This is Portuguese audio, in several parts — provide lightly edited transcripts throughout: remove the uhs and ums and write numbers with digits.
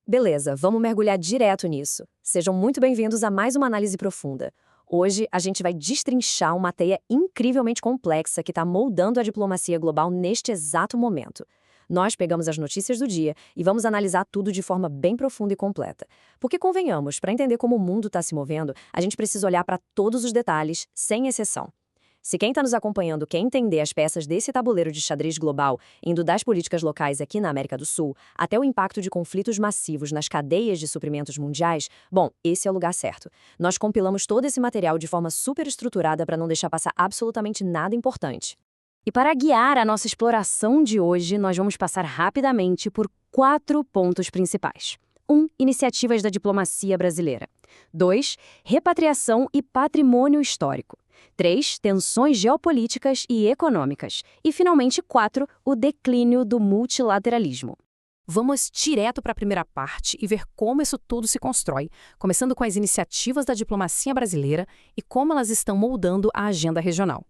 Beleza, vamos mergulhar direto nisso. Sejam muito bem-vindos a mais uma análise profunda. Hoje a gente vai destrinchar uma teia incrivelmente complexa que está moldando a diplomacia global neste exato momento. Nós pegamos as notícias do dia e vamos analisar tudo de forma bem profunda e completa. Porque convenhamos, para entender como o mundo está se movendo, a gente precisa olhar para todos os detalhes, sem exceção. Se quem está nos acompanhando quer entender as peças desse tabuleiro de xadrez global, indo das políticas locais aqui na América do Sul, até o impacto de conflitos massivos nas cadeias de suprimentos mundiais, bom, esse é o lugar certo. Nós compilamos todo esse material de forma super estruturada para não deixar passar absolutamente nada importante. E para guiar a nossa exploração de hoje, nós vamos passar rapidamente por 4 pontos principais. 1. Iniciativas da diplomacia brasileira. 2. Repatriação e patrimônio histórico. 3. Tensões geopolíticas e econômicas. E, finalmente, 4. O declínio do multilateralismo. Vamos direto para a primeira parte e ver como isso tudo se constrói, começando com as iniciativas da diplomacia brasileira e como elas estão moldando a agenda regional.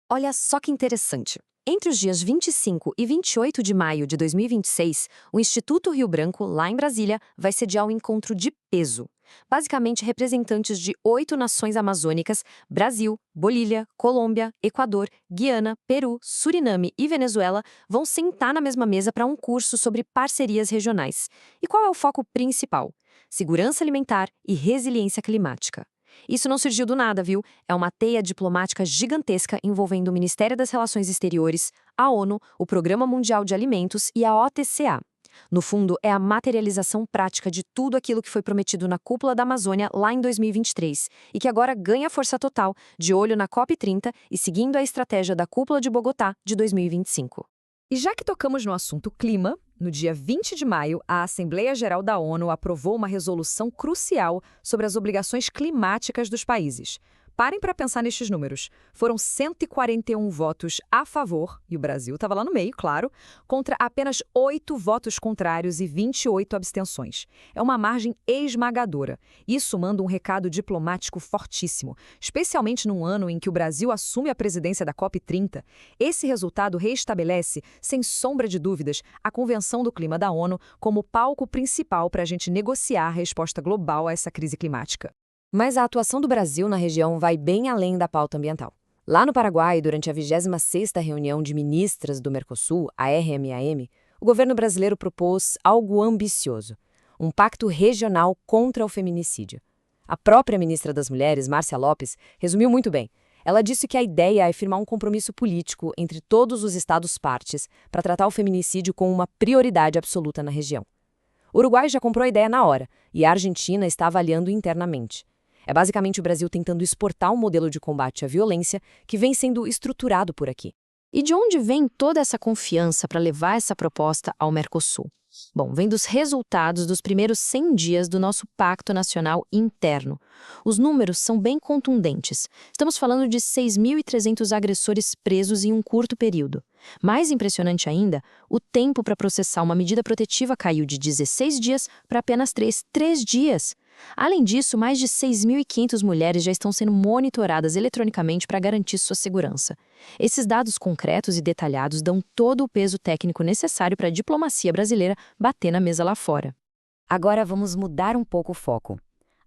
Olha só que interessante. Entre os dias 25 e 28 de maio de 2026, o Instituto Rio Branco, lá em Brasília, vai sediar um encontro de peso. Basicamente, representantes de 8 nações amazônicas, Brasil, Bolívia, Colômbia, Equador, Guiana, Peru, Suriname e Venezuela, vão sentar na mesma mesa para um curso sobre parcerias regionais. E qual é o foco principal? Segurança alimentar e resiliência climática. Isso não surgiu do nada, viu? É uma teia diplomática gigantesca envolvendo o Ministério das Relações Exteriores, a ONU, o Programa Mundial de Alimentos e a OTCA. No fundo, é a materialização prática de tudo aquilo que foi prometido na Cúpula da Amazônia lá em 2023 e que agora ganha força total, de olho na COP30 e seguindo a estratégia da Cúpula de Bogotá de 2025. E já que tocamos no assunto clima, no dia 20 de maio, a Assembleia Geral da ONU aprovou uma resolução crucial sobre as obrigações climáticas dos países. Parem para pensar nestes números. Foram 141 votos a favor, e o Brasil estava lá no meio, claro, contra apenas 8 votos contrários e 28 abstenções. É uma margem esmagadora. Isso manda um recado diplomático fortíssimo, especialmente num ano em que o Brasil assume a presidência da COP30. Esse resultado reestabelece, sem sombra de dúvidas, a Convenção do Clima da ONU como palco principal para a gente negociar a resposta global a essa crise climática. Mas a atuação do Brasil na região vai bem além da pauta ambiental. Lá no Paraguai, durante a 26ª reunião de ministras do Mercosul, a RMAM, o governo brasileiro propôs algo ambicioso, um pacto regional contra o feminicídio. A própria ministra das Mulheres, Márcia Lopes, resumiu muito bem. Ela disse que a ideia é firmar um compromisso político entre todos os estados partes para tratar o feminicídio com uma prioridade absoluta na região. O Uruguai já comprou a ideia na hora e a Argentina está avaliando internamente. É basicamente o Brasil tentando exportar um modelo de combate à violência que vem sendo estruturado por aqui. E de onde vem toda essa confiança para levar essa proposta ao Mercosul? Bom, vem dos resultados dos primeiros 100 dias do nosso Pacto Nacional Interno. Os números são bem contundentes. Estamos falando de 6.300 agressores presos em um curto período. Mais impressionante ainda, o tempo para processar uma medida protetiva caiu de 16 dias para apenas 3 dias. Além disso, mais de 6.500 mulheres já estão sendo monitoradas eletronicamente para garantir sua segurança. Esses dados concretos e detalhados dão todo o peso técnico necessário para a diplomacia brasileira bater na mesa lá fora. Agora vamos mudar um pouco o foco.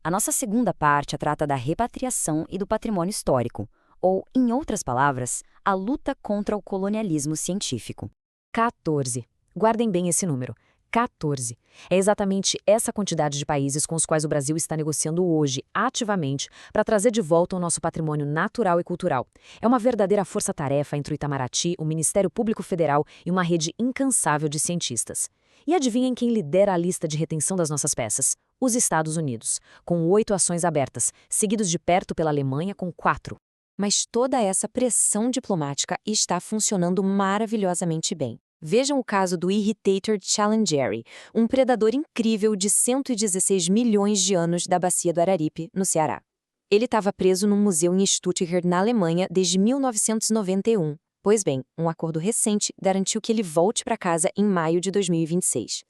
A nossa segunda parte trata da repatriação e do patrimônio histórico, ou, em outras palavras, a luta contra o colonialismo científico. 14. Guardem bem esse número. 14. É exatamente essa quantidade de países com os quais o Brasil está negociando hoje, ativamente, para trazer de volta o nosso patrimônio natural e cultural. É uma verdadeira força-tarefa entre o Itamaraty, o Ministério Público Federal e uma rede incansável de cientistas. E adivinhem quem lidera a lista de retenção das nossas peças? Os Estados Unidos, com 8 ações abertas, seguidos de perto pela Alemanha com 4. Mas toda essa pressão diplomática está funcionando maravilhosamente bem. Vejam o caso do Irritator challengeri, um predador incrível de 116 milhões de anos da bacia do Araripe, no Ceará. Ele estava preso num museu em Stuttgart, na Alemanha, desde 1991. Pois bem, um acordo recente garantiu que ele volte para casa em maio de 2026.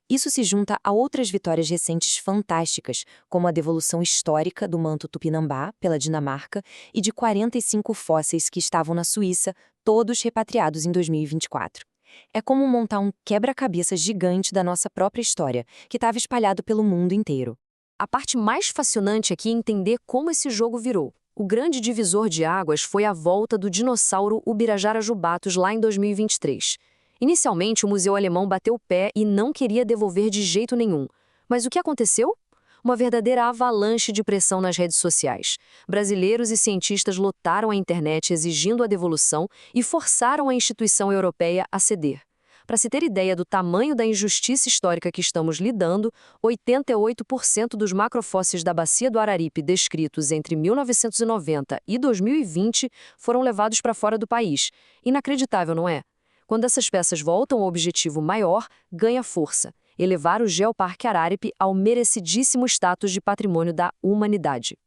Isso se junta a outras vitórias recentes fantásticas, como a devolução histórica do manto Tupinambá pela Dinamarca e de 45 fósseis que estavam na Suíça, todos repatriados em 2024. É como montar um quebra-cabeça gigante da nossa própria história, que estava espalhado pelo mundo inteiro. A parte mais fascinante aqui é entender como esse jogo virou. O grande divisor de águas foi a volta do dinossauro Ubirajara jubatus lá em 2023. Inicialmente, o museu alemão bateu o pé e não queria devolver de jeito nenhum. Mas o que aconteceu? Uma verdadeira avalanche de pressão nas redes sociais. Brasileiros e cientistas lotaram a internet exigindo a devolução e forçaram a instituição europeia a ceder. Para se ter ideia do tamanho da injustiça histórica que estamos lidando, 88% dos macrofósseis da Bacia do Araripe descritos entre 1990 e 2020 foram levados para fora do país. Inacreditável, não é? Quando essas peças voltam ao objetivo maior, ganha força: elevar o Geoparque Araripe ao merecidíssimo status de patrimônio da humanidade.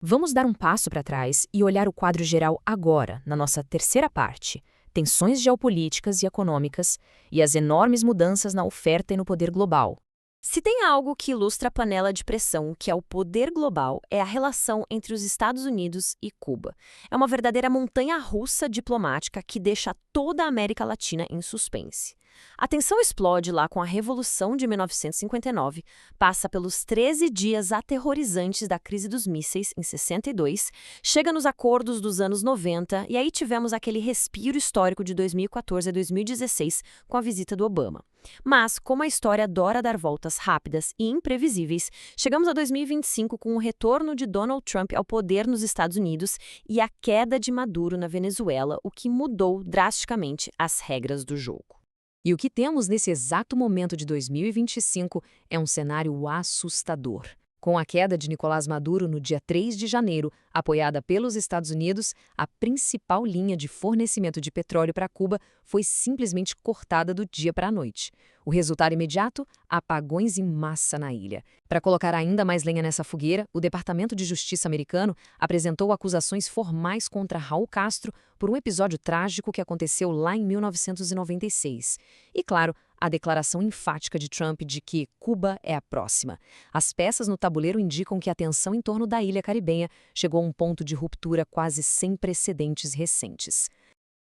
Vamos dar um passo para trás e olhar o quadro geral agora, na nossa terceira parte: tensões geopolíticas e econômicas e as enormes mudanças na oferta e no poder global. Se tem algo que ilustra a panela de pressão, que é o poder global, é a relação entre os Estados Unidos e Cuba. É uma verdadeira montanha-russa diplomática que deixa toda a América Latina em suspense. A tensão explode lá com a Revolução de 1959, passa pelos 13 dias aterrorizantes da crise dos mísseis, em 62, chega nos acordos dos anos 90 e aí tivemos aquele respiro histórico de 2014 a 2016 com a visita do Obama. Mas, como a história adora dar voltas rápidas e imprevisíveis, chegamos a 2025 com o retorno de Donald Trump ao poder nos Estados Unidos e a queda de Maduro na Venezuela, o que mudou drasticamente as regras do jogo. E o que temos nesse exato momento de 2025 é um cenário assustador. Com a queda de Nicolás Maduro no dia 3 de janeiro, apoiada pelos Estados Unidos, a principal linha de fornecimento de petróleo para Cuba foi simplesmente cortada do dia para a noite. O resultado imediato? Apagões em massa na ilha. Para colocar ainda mais lenha nessa fogueira, o Departamento de Justiça americano apresentou acusações formais contra Raul Castro por um episódio trágico que aconteceu lá em 1996. E, claro, a declaração enfática de Trump de que Cuba é a próxima. As peças no tabuleiro indicam que a tensão em torno da ilha caribenha chegou a um ponto de ruptura quase sem precedentes recentes.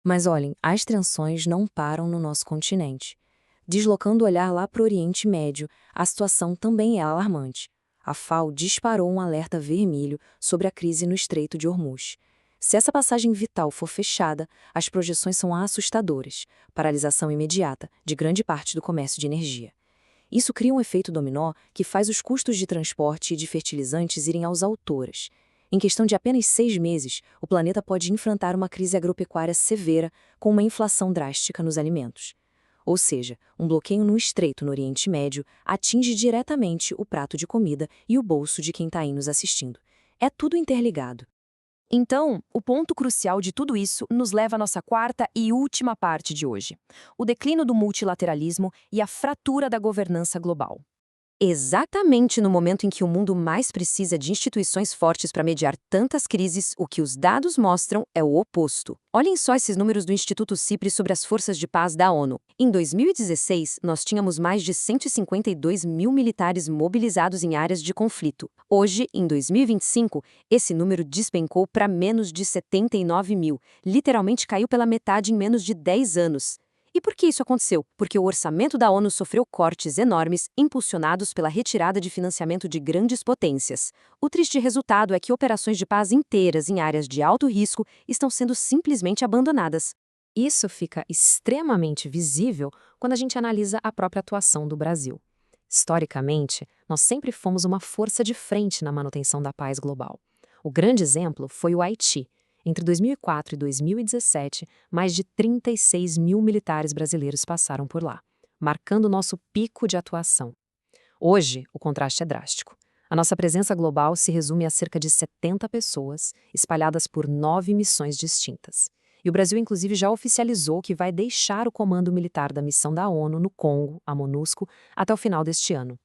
Mas olhem, as tensões não param no nosso continente. Deslocando o olhar lá para o Oriente Médio, a situação também é alarmante. A FAO disparou um alerta vermelho sobre a crise no Estreito de Hormuz. Se essa passagem vital for fechada, as projeções são assustadoras: paralisação imediata de grande parte do comércio de energia. Isso cria um efeito dominó que faz os custos de transporte e de fertilizantes irem aos alturas. Em questão de apenas 6 meses, o planeta pode enfrentar uma crise agropecuária severa com uma inflação drástica nos alimentos. Ou seja, um bloqueio no Estreito no Oriente Médio atinge diretamente o prato de comida e o bolso de quem está aí nos assistindo. É tudo interligado. Então, o ponto crucial de tudo isso nos leva à nossa quarta e última parte de hoje: o declínio do multilateralismo e a fratura da governança global. Exatamente no momento em que o mundo mais precisa de instituições fortes para mediar tantas crises, o que os dados mostram é o oposto. Olhem só esses números do Instituto CIPRI sobre as forças de paz da ONU. Em 2016, nós tínhamos mais de 152 mil militares mobilizados em áreas de conflito. Hoje, em 2025, esse número despencou para menos de 79 mil. Literalmente caiu pela metade em menos de 10 anos. E por que isso aconteceu? Porque o orçamento da ONU sofreu cortes enormes, impulsionados pela retirada de financiamento de grandes potências. O triste resultado é que operações de paz inteiras em áreas de alto risco estão sendo simplesmente abandonadas. Isso fica extremamente visível quando a gente analisa a própria atuação do Brasil. Historicamente, nós sempre fomos uma força de frente na manutenção da paz global. O grande exemplo foi o Haiti. Entre 2004 e 2017, mais de 36 mil militares brasileiros passaram por lá, marcando nosso pico de atuação. Hoje, o contraste é drástico. A nossa presença global se resume a cerca de 70 pessoas, espalhadas por 9 missões distintas. E o Brasil, inclusive, já oficializou que vai deixar o comando militar da missão da ONU no Congo, a MONUSCO, até o final deste ano.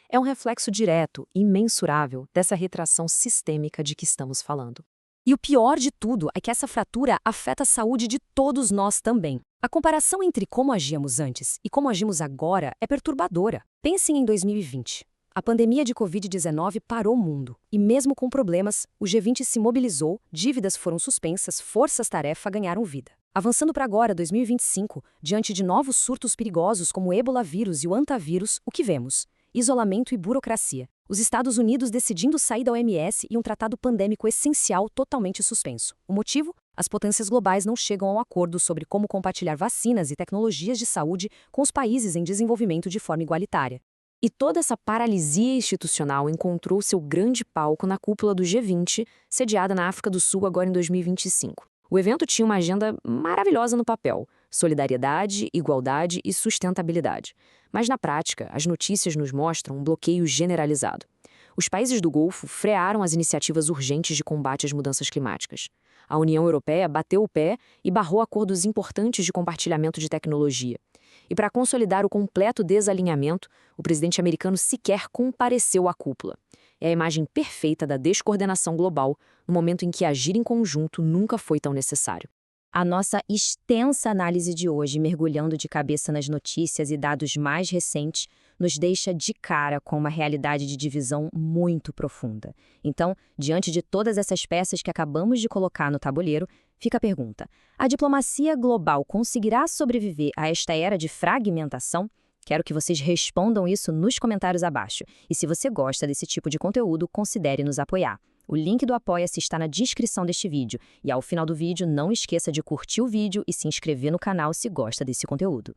É um reflexo direto e imensurável dessa retração sistêmica de que estamos falando. E o pior de tudo é que essa fratura afeta a saúde de todos nós também. A comparação entre como agíamos antes e como agimos agora é perturbadora. Pensem em 2020. A pandemia de Covid-19 parou o mundo. E mesmo com problemas, o G20 se mobilizou, dívidas foram suspensas, forças-tarefa ganharam vida. Avançando para agora, 2025, diante de novos surtos perigosos como o ebolavírus e o antavírus, o que vemos? Isolamento e burocracia. Os Estados Unidos decidindo sair da OMS e um tratado pandêmico essencial totalmente suspenso. O motivo? As potências globais não chegam a um acordo sobre como compartilhar vacinas e tecnologias de saúde com os países em desenvolvimento de forma igualitária. E toda essa paralisia institucional encontrou seu grande palco na cúpula do G20, sediada na África do Sul agora em 2025. O evento tinha uma agenda maravilhosa no papel: solidariedade, igualdade e sustentabilidade. Mas na prática, as notícias nos mostram um bloqueio generalizado. Os países do Golfo frearam as iniciativas urgentes de combate às mudanças climáticas. A União Europeia bateu o pé e barrou acordos importantes de compartilhamento de tecnologia. E para consolidar o completo desalinhamento, o presidente americano sequer compareceu à cúpula. É a imagem perfeita da descoordenação global, no momento em que agir em conjunto nunca foi tão necessário. A nossa extensa análise de hoje, mergulhando de cabeça nas notícias e dados mais recentes, nos deixa de cara com uma realidade de divisão muito profunda. Então, diante de todas essas peças que acabamos de colocar no tabuleiro, fica a pergunta: a diplomacia global conseguirá sobreviver a esta era de fragmentação? Quero que vocês respondam isso nos comentários abaixo. E se você gosta desse tipo de conteúdo, considere nos apoiar. O link do Apoia-se está na descrição deste vídeo. E ao final do vídeo, não esqueça de curtir o vídeo e se inscrever no canal se gosta desse conteúdo.